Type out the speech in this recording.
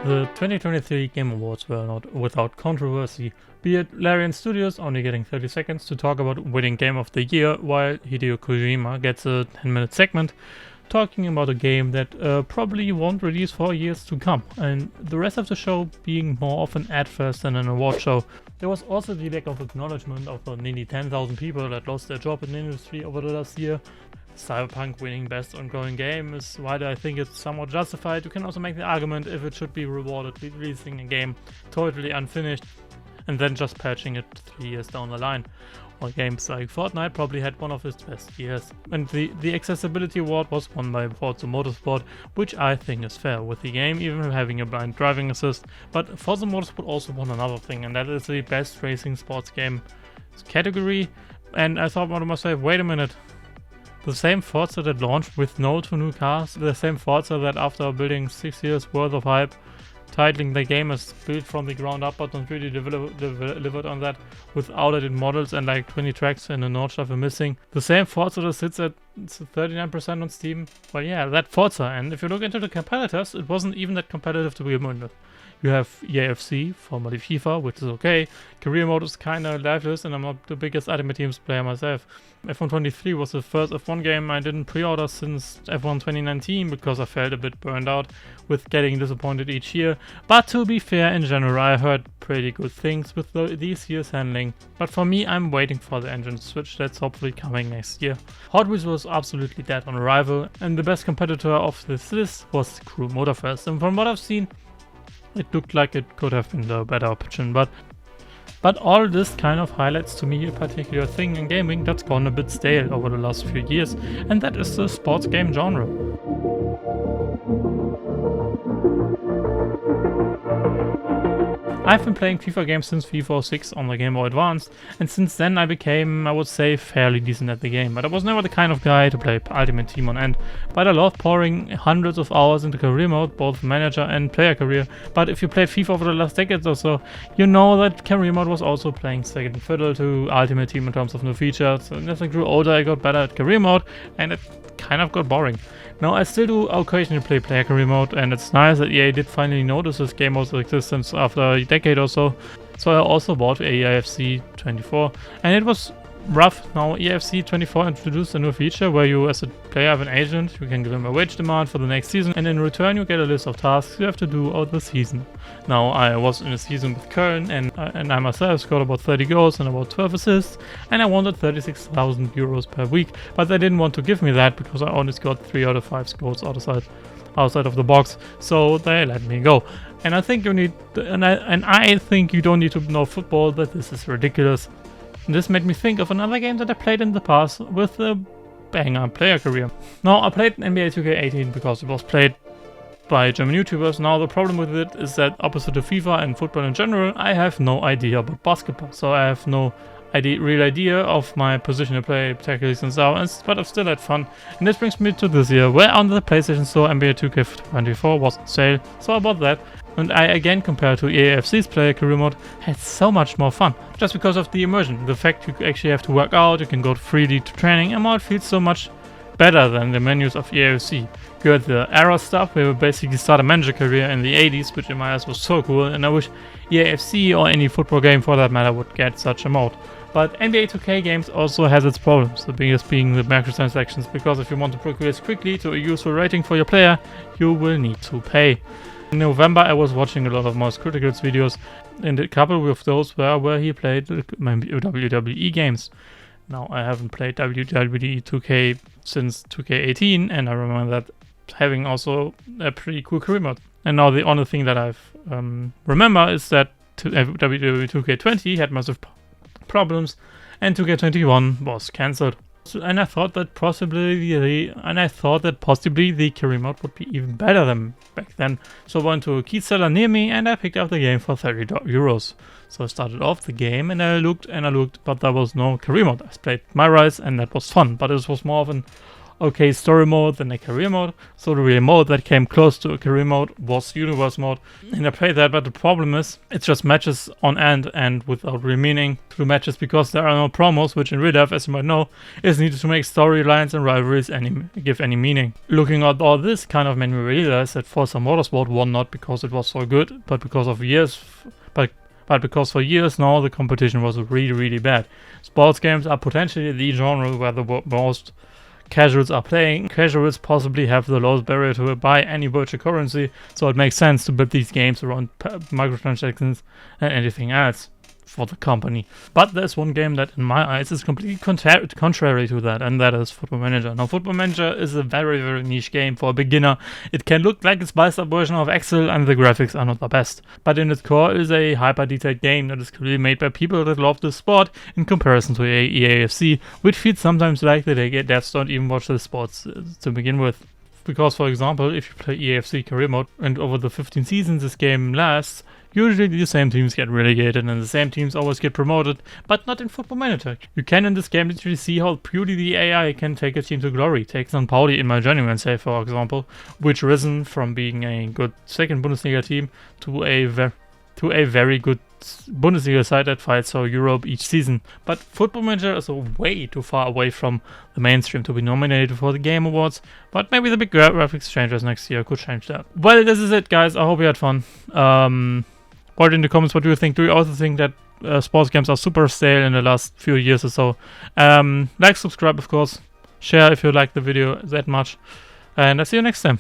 The 2023 Game Awards were not without controversy, be it Larian Studios only getting 30 seconds to talk about winning Game of the Year, while Hideo Kojima gets a 10-minute segment talking about a game that probably won't release for years to come, and the rest of the show being more of an ad fest than an award show. There was also the lack of acknowledgement of the nearly 10,000 people that lost their job in the industry over the last year. Cyberpunk winning best ongoing game is why I think it's somewhat justified. You can also make the argument if it should be rewarded with releasing a game totally unfinished and then just patching it 3 years down the line. Or games like Fortnite probably had one of its best years. And the accessibility award was won by Forza Motorsport, which I think is fair with the game even having a blind driving assist. But Forza Motorsport also won another thing, and that is the best racing sports game category. And I thought to myself, wait a minute. The same Forza that launched with no 2 new cars, the same Forza that after building 6 years worth of hype, titling the game as built from the ground up but not really delivered on that, with outdated models and like 20 tracks and a Nordschleife missing. The same Forza that sits at 39% on Steam. Well, yeah, that Forza. And if you look into the competitors, it wasn't even that competitive to begin with. You have EAFC, formerly FIFA, which is okay. Career mode is kinda lifeless, and I'm not the biggest Ultimate Teams player myself. F1 23 was the first F1 game I didn't pre-order since F1 2019 because I felt a bit burned out with getting disappointed each year. But to be fair, in general, I heard pretty good things with these years handling. But for me, I'm waiting for the engine switch that's hopefully coming next year. Hot Wheels was absolutely dead on arrival, and the best competitor of this list was Crew Motorfest. And from what I've seen, it looked like it could have been the better option, but all this kind of highlights to me a particular thing in gaming that's gone a bit stale over the last few years, and that is the sports game genre. I've been playing FIFA games since FIFA 06 on the Game Boy Advance, and since then I became, I would say, fairly decent at the game, but I was never the kind of guy to play Ultimate Team on end. But I love pouring hundreds of hours into career mode, both manager and player career. But if you played FIFA over the last decades or so, you know that career mode was also playing second fiddle to Ultimate Team in terms of new features, and as I grew older I got better at career mode, and it kind of got boring. Now I still do occasionally play player career mode, and it's nice that EA did finally notice this game mode's existence after a decade or so. So I also bought EAFC 24, and it was rough. Now EAFC 24 introduced a new feature where you as a player have an agent, you can give him a wage demand for the next season, and in return you get a list of tasks you have to do out the season. Now I was in a season with Köln, and I myself scored about 30 goals and about 12 assists, and I wanted 36,000 euros per week, but they didn't want to give me that because I only scored 3 out of 5 goals outside of the box, so they let me go. And I think you need, and I think you don't need to know football, that this is ridiculous. And this made me think of another game that I played in the past with a banger player career. Now I played NBA 2K18 because it was played by German YouTubers. Now the problem with it is that opposite to FIFA and football in general, I have no idea about basketball, so I have no real idea of my position to play particularly since now, but I've still had fun. And this brings me to this year, where on the PlayStation Store NBA 2K24 was on sale, so I bought that. And I again, compared to EAFC's player career mode, had so much more fun. Just because of the immersion, the fact you actually have to work out, you can go freely to training, and it feels so much better than the menus of EAFC. You had the Aorus stuff where you basically start a manager career in the 80s, which in my eyes was so cool, and I wish EAFC or any football game for that matter would get such a mode. But NBA 2K games also has its problems, the biggest being the microtransactions, because if you want to progress quickly to a useful rating for your player, you will need to pay. In November I was watching a lot of Most Critical's videos, and a couple of those were where he played WWE games. Now I haven't played WWE 2K since 2K18, and I remember that having also a pretty cool career mode. And now the only thing that I've remember is that WWE 2K20 had massive problems, and 2K21 was cancelled. And I thought that possibly the career mode would be even better than back then. So I went to a key seller near me and I picked up the game for 30 euros. So I started off the game and I looked, but there was no career mode. I played my Rise and that was fun, but it was more of an okay story mode than a career mode. So the real mode that came close to a career mode was universe mode, and I played that, but the problem is it's just matches on end and without real meaning to the matches, because there are no promos, which in real life, as you might know, is needed to make storylines and rivalries give any meaning. Looking at all this kind of made me realize that Forza Motorsport won not because it was so good, but because of years, but because for years now the competition was really bad. Sports games are potentially the genre where the most casuals are playing. Casuals possibly have the lowest barrier to buy any virtual currency, so it makes sense to build these games around microtransactions and anything else for the company. But there's one game that in my eyes is completely contrary to that, and that is Football Manager. Now, Football Manager is a very niche game for a beginner. It can look like a spiced up version of Excel, and the graphics are not the best, but in its core it is a hyper detailed game that is clearly made by people that love the sport, in comparison to EAFC, which feels sometimes like the devs don't even watch the sports to begin with. Because, for example, if you play EAFC career mode and over the 15 seasons this game lasts, usually the same teams get relegated and the same teams always get promoted, but not in Football Manager. You can in this game literally see how purely the AI can take a team to glory. Take St. Pauli in my journeyman save, for example, which risen from being a good second Bundesliga team to a very good Bundesliga side that fights for Europe each season. But Football Manager is way too far away from the mainstream to be nominated for the Game Awards, but maybe the big graphics changes next year could change that. Well, this is it, guys. I hope you had fun. Write in the comments what do you think. Do you also think that sports games are super stale in the last few years or so? Like, subscribe, of course. Share if you like the video that much. And I'll see you next time.